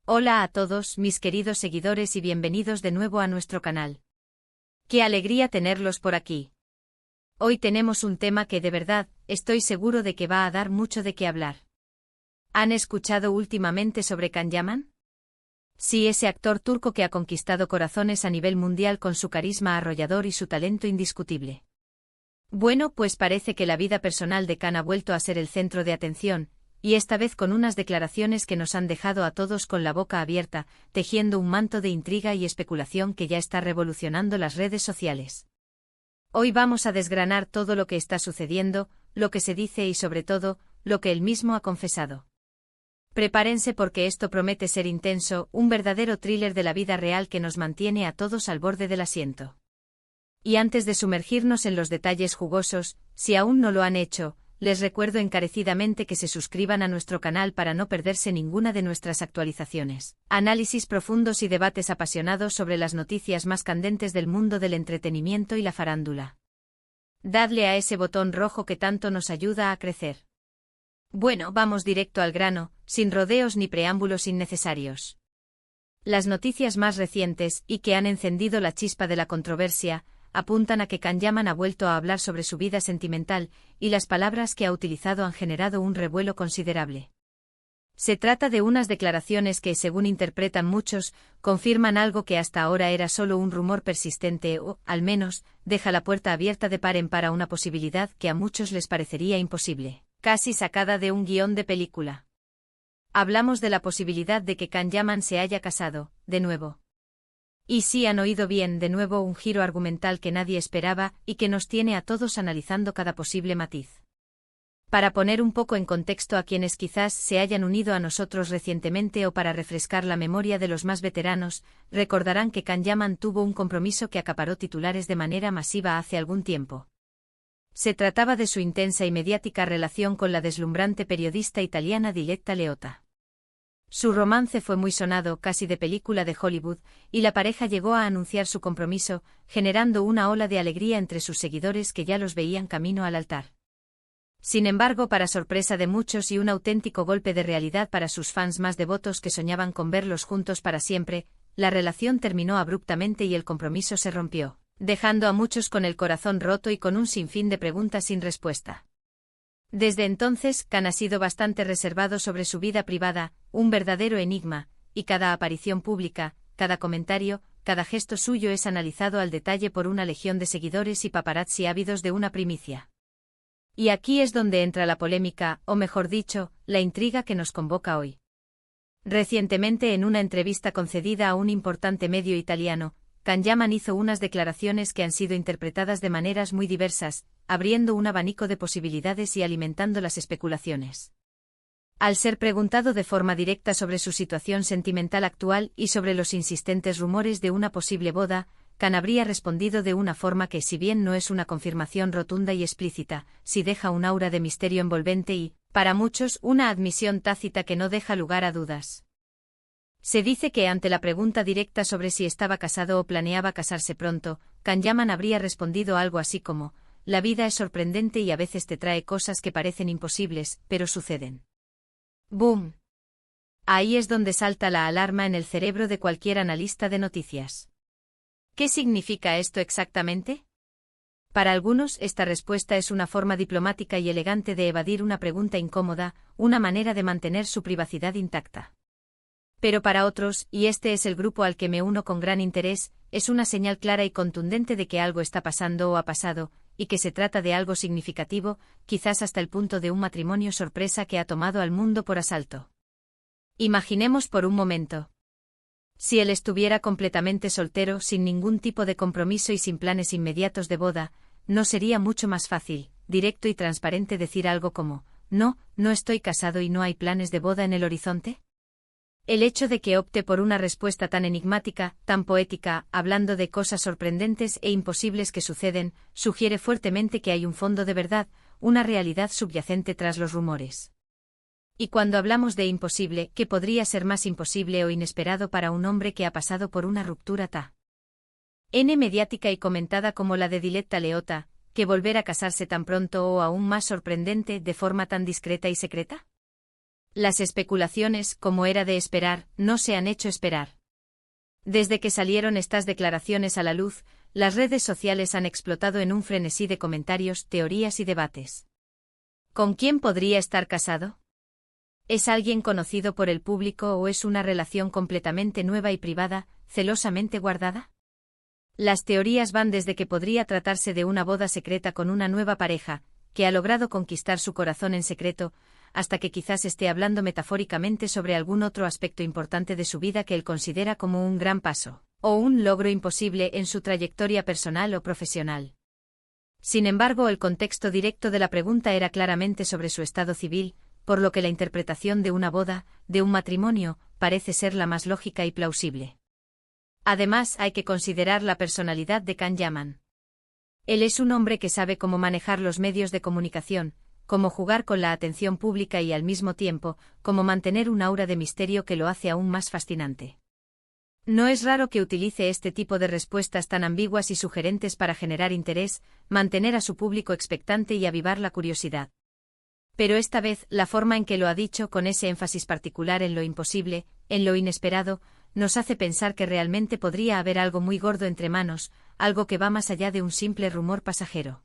Hola a todos, mis queridos seguidores y bienvenidos de nuevo a nuestro canal. ¡Qué alegría tenerlos por aquí! Hoy tenemos un tema que de verdad, estoy seguro de que va a dar mucho de qué hablar. ¿Han escuchado últimamente sobre Can Yaman? Sí, ese actor turco que ha conquistado corazones a nivel mundial con su carisma arrollador y su talento indiscutible. Bueno, pues parece que la vida personal de Can ha vuelto a ser el centro de atención, y esta vez con unas declaraciones que nos han dejado a todos con la boca abierta, tejiendo un manto de intriga y especulación que ya está revolucionando las redes sociales. Hoy vamos a desgranar todo lo que está sucediendo, lo que se dice y sobre todo, lo que él mismo ha confesado. Prepárense porque esto promete ser intenso, un verdadero thriller de la vida real que nos mantiene a todos al borde del asiento. Y antes de sumergirnos en los detalles jugosos, si aún no lo han hecho, les recuerdo encarecidamente que se suscriban a nuestro canal para no perderse ninguna de nuestras actualizaciones, análisis profundos y debates apasionados sobre las noticias más candentes del mundo del entretenimiento y la farándula. Dadle a ese botón rojo que tanto nos ayuda a crecer. Bueno, vamos directo al grano, sin rodeos ni preámbulos innecesarios. Las noticias más recientes, y que han encendido la chispa de la controversia, apuntan a que Can Yaman ha vuelto a hablar sobre su vida sentimental, y las palabras que ha utilizado han generado un revuelo considerable. Se trata de unas declaraciones que, según interpretan muchos, confirman algo que hasta ahora era solo un rumor persistente o, al menos, deja la puerta abierta de par en par a una posibilidad que a muchos les parecería imposible, casi sacada de un guión de película. Hablamos de la posibilidad de que Can Yaman se haya casado, de nuevo. Y sí han oído bien, de nuevo un giro argumental que nadie esperaba y que nos tiene a todos analizando cada posible matiz. Para poner un poco en contexto a quienes quizás se hayan unido a nosotros recientemente o para refrescar la memoria de los más veteranos, recordarán que Can Yaman tuvo un compromiso que acaparó titulares de manera masiva hace algún tiempo. Se trataba de su intensa y mediática relación con la deslumbrante periodista italiana Diletta Leotta. Su romance fue muy sonado, casi de película de Hollywood, y la pareja llegó a anunciar su compromiso, generando una ola de alegría entre sus seguidores que ya los veían camino al altar. Sin embargo, para sorpresa de muchos y un auténtico golpe de realidad para sus fans más devotos que soñaban con verlos juntos para siempre, la relación terminó abruptamente y el compromiso se rompió, dejando a muchos con el corazón roto y con un sinfín de preguntas sin respuesta. Desde entonces, Can ha sido bastante reservado sobre su vida privada, un verdadero enigma, y cada aparición pública, cada comentario, cada gesto suyo es analizado al detalle por una legión de seguidores y paparazzi ávidos de una primicia. Y aquí es donde entra la polémica, o mejor dicho, la intriga que nos convoca hoy. Recientemente, en una entrevista concedida a un importante medio italiano, Can Yaman hizo unas declaraciones que han sido interpretadas de maneras muy diversas, abriendo un abanico de posibilidades y alimentando las especulaciones. Al ser preguntado de forma directa sobre su situación sentimental actual y sobre los insistentes rumores de una posible boda, Can habría respondido de una forma que, si bien no es una confirmación rotunda y explícita, sí deja un aura de misterio envolvente y, para muchos, una admisión tácita que no deja lugar a dudas. Se dice que ante la pregunta directa sobre si estaba casado o planeaba casarse pronto, Can Yaman habría respondido algo así como: «La vida es sorprendente y a veces te trae cosas que parecen imposibles, pero suceden». ¡Boom! Ahí es donde salta la alarma en el cerebro de cualquier analista de noticias. ¿Qué significa esto exactamente? Para algunos, esta respuesta es una forma diplomática y elegante de evadir una pregunta incómoda, una manera de mantener su privacidad intacta. Pero para otros, y este es el grupo al que me uno con gran interés, es una señal clara y contundente de que algo está pasando o ha pasado, y que se trata de algo significativo, quizás hasta el punto de un matrimonio sorpresa que ha tomado al mundo por asalto. Imaginemos por un momento. Si él estuviera completamente soltero, sin ningún tipo de compromiso y sin planes inmediatos de boda, ¿no sería mucho más fácil, directo y transparente decir algo como: «No, no estoy casado y no hay planes de boda en el horizonte»? El hecho de que opte por una respuesta tan enigmática, tan poética, hablando de cosas sorprendentes e imposibles que suceden, sugiere fuertemente que hay un fondo de verdad, una realidad subyacente tras los rumores. Y cuando hablamos de imposible, ¿qué podría ser más imposible o inesperado para un hombre que ha pasado por una ruptura tan mediática y comentada como la de Diletta Leotta, que volver a casarse tan pronto o aún más sorprendente de forma tan discreta y secreta? Las especulaciones, como era de esperar, no se han hecho esperar. Desde que salieron estas declaraciones a la luz, las redes sociales han explotado en un frenesí de comentarios, teorías y debates. ¿Con quién podría estar casado? ¿Es alguien conocido por el público o es una relación completamente nueva y privada, celosamente guardada? Las teorías van desde que podría tratarse de una boda secreta con una nueva pareja, que ha logrado conquistar su corazón en secreto, hasta que quizás esté hablando metafóricamente sobre algún otro aspecto importante de su vida que él considera como un gran paso, o un logro imposible en su trayectoria personal o profesional. Sin embargo, el contexto directo de la pregunta era claramente sobre su estado civil, por lo que la interpretación de una boda, de un matrimonio, parece ser la más lógica y plausible. Además, hay que considerar la personalidad de Can Yaman. Él es un hombre que sabe cómo manejar los medios de comunicación, cómo jugar con la atención pública y al mismo tiempo, cómo mantener un aura de misterio que lo hace aún más fascinante. No es raro que utilice este tipo de respuestas tan ambiguas y sugerentes para generar interés, mantener a su público expectante y avivar la curiosidad. Pero esta vez, la forma en que lo ha dicho, con ese énfasis particular en lo imposible, en lo inesperado, nos hace pensar que realmente podría haber algo muy gordo entre manos, algo que va más allá de un simple rumor pasajero.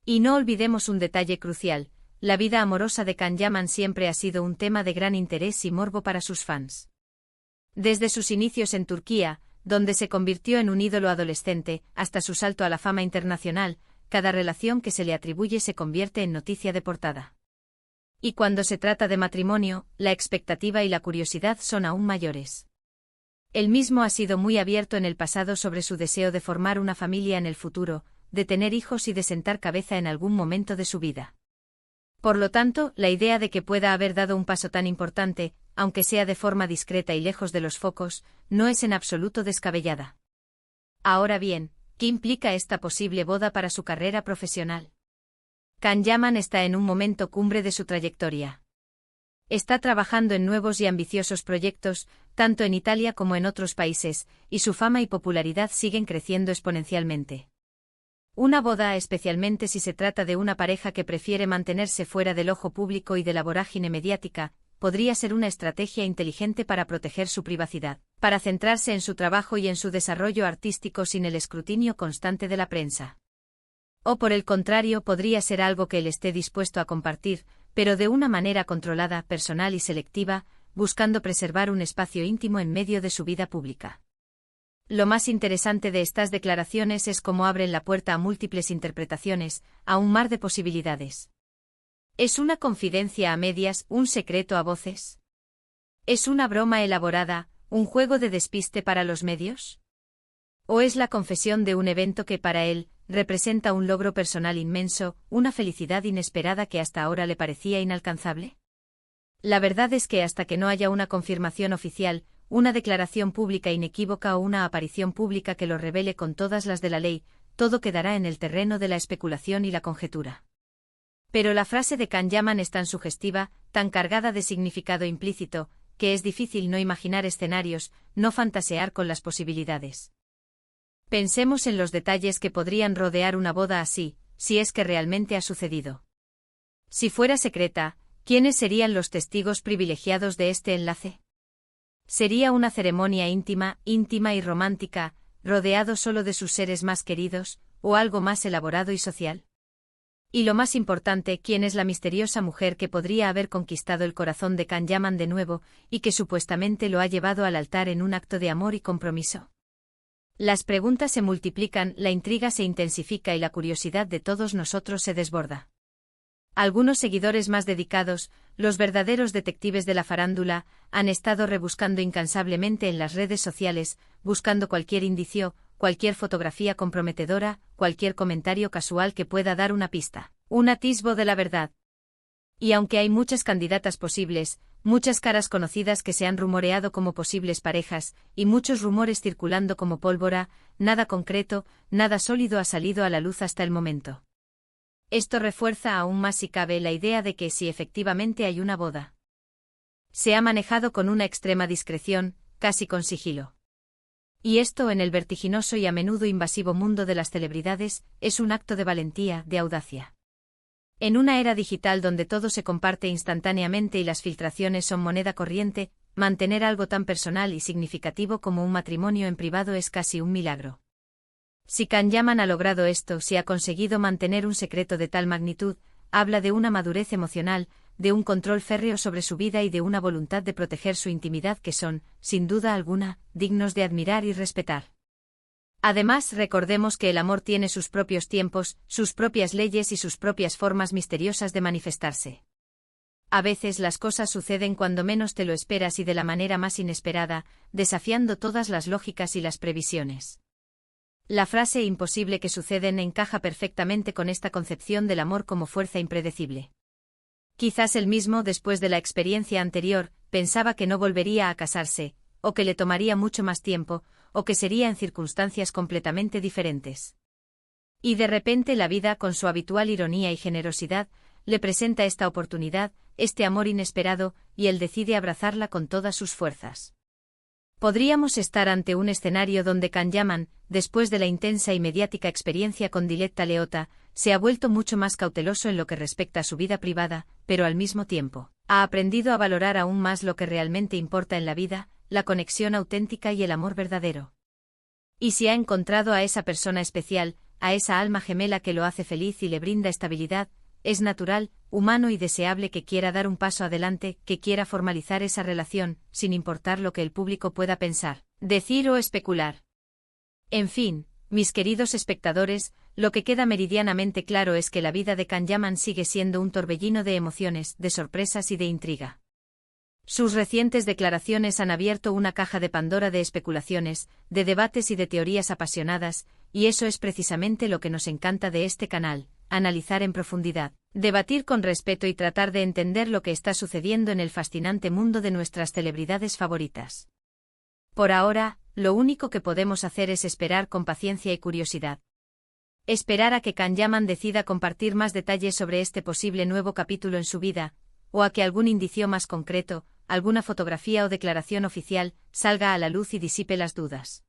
Y no olvidemos un detalle crucial: la vida amorosa de Can Yaman siempre ha sido un tema de gran interés y morbo para sus fans. Desde sus inicios en Turquía, donde se convirtió en un ídolo adolescente, hasta su salto a la fama internacional, cada relación que se le atribuye se convierte en noticia de portada. Y cuando se trata de matrimonio, la expectativa y la curiosidad son aún mayores. Él mismo ha sido muy abierto en el pasado sobre su deseo de formar una familia en el futuro, de tener hijos y de sentar cabeza en algún momento de su vida. Por lo tanto, la idea de que pueda haber dado un paso tan importante, aunque sea de forma discreta y lejos de los focos, no es en absoluto descabellada. Ahora bien, ¿qué implica esta posible boda para su carrera profesional? Can Yaman está en un momento cumbre de su trayectoria. Está trabajando en nuevos y ambiciosos proyectos, tanto en Italia como en otros países, y su fama y popularidad siguen creciendo exponencialmente. Una boda, especialmente si se trata de una pareja que prefiere mantenerse fuera del ojo público y de la vorágine mediática, podría ser una estrategia inteligente para proteger su privacidad, para centrarse en su trabajo y en su desarrollo artístico sin el escrutinio constante de la prensa. O por el contrario, podría ser algo que él esté dispuesto a compartir, pero de una manera controlada, personal y selectiva, buscando preservar un espacio íntimo en medio de su vida pública. Lo más interesante de estas declaraciones es cómo abren la puerta a múltiples interpretaciones, a un mar de posibilidades. ¿Es una confidencia a medias, un secreto a voces? ¿Es una broma elaborada, un juego de despiste para los medios? ¿O es la confesión de un evento que para él representa un logro personal inmenso, una felicidad inesperada que hasta ahora le parecía inalcanzable? La verdad es que hasta que no haya una confirmación oficial, una declaración pública inequívoca o una aparición pública que lo revele con todas las de la ley, todo quedará en el terreno de la especulación y la conjetura. Pero la frase de Can Yaman es tan sugestiva, tan cargada de significado implícito, que es difícil no imaginar escenarios, no fantasear con las posibilidades. Pensemos en los detalles que podrían rodear una boda así, si es que realmente ha sucedido. Si fuera secreta, ¿quiénes serían los testigos privilegiados de este enlace? ¿Sería una ceremonia íntima y romántica, rodeado solo de sus seres más queridos, o algo más elaborado y social? Y lo más importante, ¿quién es la misteriosa mujer que podría haber conquistado el corazón de Can Yaman de nuevo, y que supuestamente lo ha llevado al altar en un acto de amor y compromiso? Las preguntas se multiplican, la intriga se intensifica y la curiosidad de todos nosotros se desborda. Algunos seguidores más dedicados, los verdaderos detectives de la farándula, han estado rebuscando incansablemente en las redes sociales, buscando cualquier indicio, cualquier fotografía comprometedora, cualquier comentario casual que pueda dar una pista, un atisbo de la verdad. Y aunque hay muchas candidatas posibles, muchas caras conocidas que se han rumoreado como posibles parejas, y muchos rumores circulando como pólvora, nada concreto, nada sólido ha salido a la luz hasta el momento. Esto refuerza aún más si cabe la idea de que si efectivamente hay una boda, se ha manejado con una extrema discreción, casi con sigilo. Y esto, en el vertiginoso y a menudo invasivo mundo de las celebridades, es un acto de valentía, de audacia. En una era digital donde todo se comparte instantáneamente y las filtraciones son moneda corriente, mantener algo tan personal y significativo como un matrimonio en privado es casi un milagro. Si Can Yaman ha logrado esto, si ha conseguido mantener un secreto de tal magnitud, habla de una madurez emocional, de un control férreo sobre su vida y de una voluntad de proteger su intimidad que son, sin duda alguna, dignos de admirar y respetar. Además, recordemos que el amor tiene sus propios tiempos, sus propias leyes y sus propias formas misteriosas de manifestarse. A veces las cosas suceden cuando menos te lo esperas y de la manera más inesperada, desafiando todas las lógicas y las previsiones. La frase imposible que suceden encaja perfectamente con esta concepción del amor como fuerza impredecible. Quizás él mismo, después de la experiencia anterior, pensaba que no volvería a casarse, o que le tomaría mucho más tiempo, o que sería en circunstancias completamente diferentes. Y de repente la vida, con su habitual ironía y generosidad, le presenta esta oportunidad, este amor inesperado, y él decide abrazarla con todas sus fuerzas. Podríamos estar ante un escenario donde Can Yaman, después de la intensa y mediática experiencia con Diletta Leotta, se ha vuelto mucho más cauteloso en lo que respecta a su vida privada, pero al mismo tiempo, ha aprendido a valorar aún más lo que realmente importa en la vida, la conexión auténtica y el amor verdadero. Y si ha encontrado a esa persona especial, a esa alma gemela que lo hace feliz y le brinda estabilidad, es natural, humano y deseable que quiera dar un paso adelante, que quiera formalizar esa relación, sin importar lo que el público pueda pensar, decir o especular. En fin, mis queridos espectadores, lo que queda meridianamente claro es que la vida de Can Yaman sigue siendo un torbellino de emociones, de sorpresas y de intriga. Sus recientes declaraciones han abierto una caja de Pandora de especulaciones, de debates y de teorías apasionadas, y eso es precisamente lo que nos encanta de este canal, analizar en profundidad, debatir con respeto y tratar de entender lo que está sucediendo en el fascinante mundo de nuestras celebridades favoritas. Por ahora, lo único que podemos hacer es esperar con paciencia y curiosidad. Esperar a que Can Yaman decida compartir más detalles sobre este posible nuevo capítulo en su vida, o a que algún indicio más concreto, alguna fotografía o declaración oficial, salga a la luz y disipe las dudas.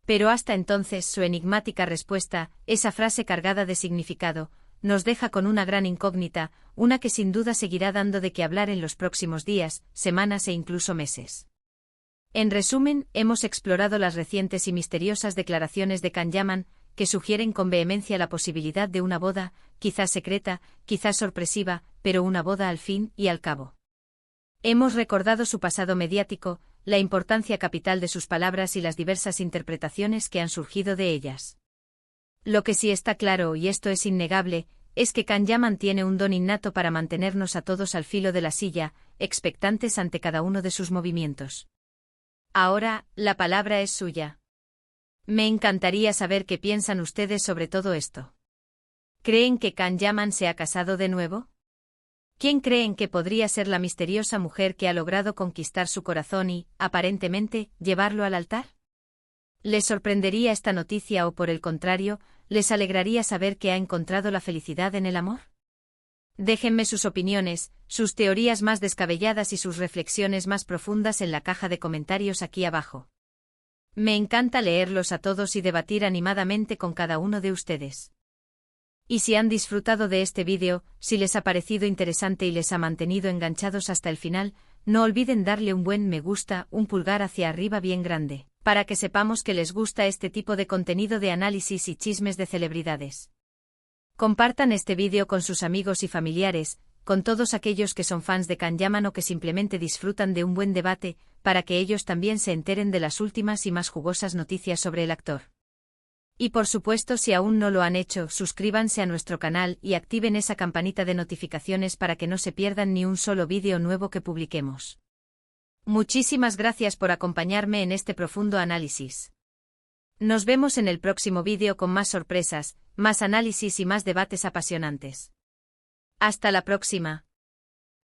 Pero hasta entonces su enigmática respuesta, esa frase cargada de significado, nos deja con una gran incógnita, una que sin duda seguirá dando de qué hablar en los próximos días, semanas e incluso meses. En resumen, hemos explorado las recientes y misteriosas declaraciones de Can Yaman, que sugieren con vehemencia la posibilidad de una boda, quizás secreta, quizás sorpresiva, pero una boda al fin y al cabo. Hemos recordado su pasado mediático, la importancia capital de sus palabras y las diversas interpretaciones que han surgido de ellas. Lo que sí está claro, y esto es innegable, es que Can Yaman tiene un don innato para mantenernos a todos al filo de la silla, expectantes ante cada uno de sus movimientos. Ahora, la palabra es suya. Me encantaría saber qué piensan ustedes sobre todo esto. ¿Creen que Can Yaman se ha casado de nuevo? ¿Quién creen que podría ser la misteriosa mujer que ha logrado conquistar su corazón y, aparentemente, llevarlo al altar? ¿Les sorprendería esta noticia o, por el contrario, les alegraría saber que ha encontrado la felicidad en el amor? Déjenme sus opiniones, sus teorías más descabelladas y sus reflexiones más profundas en la caja de comentarios aquí abajo. Me encanta leerlos a todos y debatir animadamente con cada uno de ustedes. Y si han disfrutado de este vídeo, si les ha parecido interesante y les ha mantenido enganchados hasta el final, no olviden darle un buen me gusta, un pulgar hacia arriba bien grande, para que sepamos que les gusta este tipo de contenido de análisis y chismes de celebridades. Compartan este vídeo con sus amigos y familiares, con todos aquellos que son fans de Can Yaman o que simplemente disfrutan de un buen debate, para que ellos también se enteren de las últimas y más jugosas noticias sobre el actor. Y por supuesto, si aún no lo han hecho, suscríbanse a nuestro canal y activen esa campanita de notificaciones para que no se pierdan ni un solo vídeo nuevo que publiquemos. Muchísimas gracias por acompañarme en este profundo análisis. Nos vemos en el próximo vídeo con más sorpresas, más análisis y más debates apasionantes. Hasta la próxima.